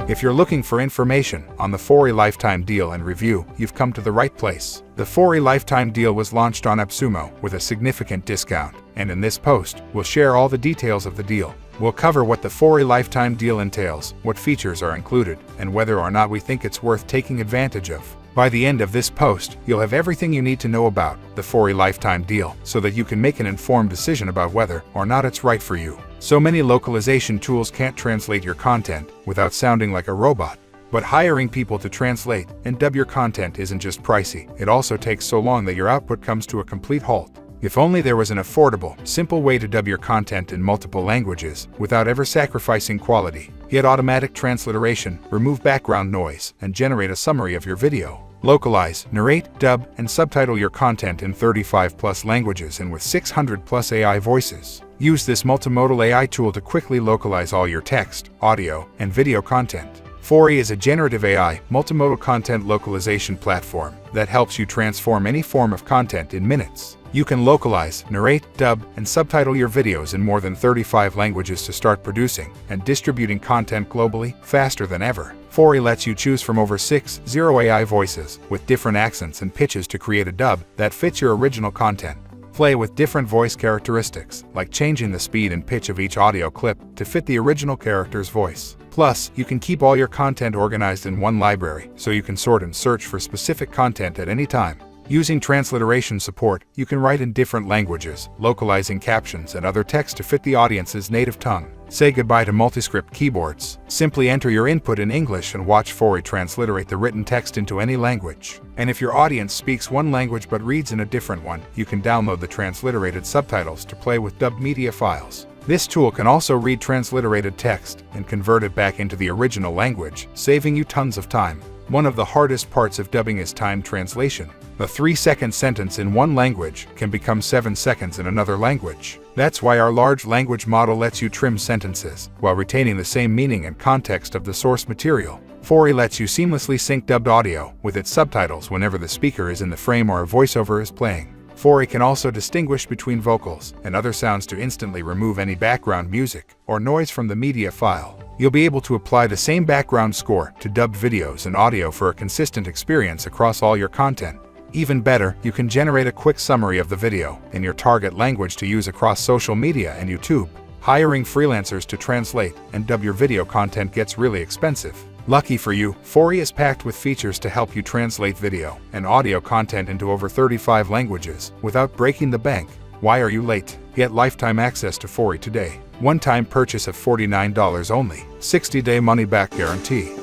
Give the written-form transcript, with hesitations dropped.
If you're looking for information on the Fourie Lifetime Deal and Review, you've come to the right place. The Fourie Lifetime Deal was launched on Appsumo with a significant discount, and in this post, we'll share all the details of the deal. We'll cover what the Fourie Lifetime Deal entails, what features are included, and whether or not we think it's worth taking advantage of. By the end of this post, you'll have everything you need to know about the Fourie Lifetime Deal so that you can make an informed decision about whether or not it's right for you. So many localization tools can't translate your content without sounding like a robot. But hiring people to translate and dub your content isn't just pricey, it also takes so long that your output comes to a complete halt. If only there was an affordable, simple way to dub your content in multiple languages without ever sacrificing quality. Get automatic transliteration, remove background noise, and generate a summary of your video. Localize, narrate, dub, and subtitle your content in 35+ languages and with 600+ AI voices. Use this multimodal AI tool to quickly localize all your text, audio, and video content. Fourie is a generative AI, multimodal content localization platform that helps you transform any form of content in minutes. You can localize, narrate, dub, and subtitle your videos in more than 35 languages to start producing and distributing content globally faster than ever. Fourie lets you choose from over 60 AI voices with different accents and pitches to create a dub that fits your original content. Play with different voice characteristics, like changing the speed and pitch of each audio clip to fit the original character's voice. Plus, you can keep all your content organized in one library, so you can sort and search for specific content at any time. Using transliteration support, you can write in different languages, localizing captions and other text to fit the audience's native tongue. Say goodbye to multi-script keyboards. Simply enter your input in English and watch Fourie transliterate the written text into any language. And if your audience speaks one language but reads in a different one, you can download the transliterated subtitles to play with dubbed media files. This tool can also read transliterated text and convert it back into the original language, saving you tons of time. One of the hardest parts of dubbing is time translation. A 3-second sentence in one language can become 7 seconds in another language. That's why our large language model lets you trim sentences while retaining the same meaning and context of the source material. Fourie lets you seamlessly sync dubbed audio with its subtitles whenever the speaker is in the frame or a voiceover is playing. Fourie can also distinguish between vocals and other sounds to instantly remove any background music or noise from the media file. You'll be able to apply the same background score to dubbed videos and audio for a consistent experience across all your content. Even better, you can generate a quick summary of the video in your target language to use across social media and YouTube. Hiring freelancers to translate and dub your video content gets really expensive. Lucky for you, Fourie is packed with features to help you translate video and audio content into over 35 languages without breaking the bank. Why are you late? Get lifetime access to Fourie today. One-time purchase of $49 only. 60-day money-back guarantee.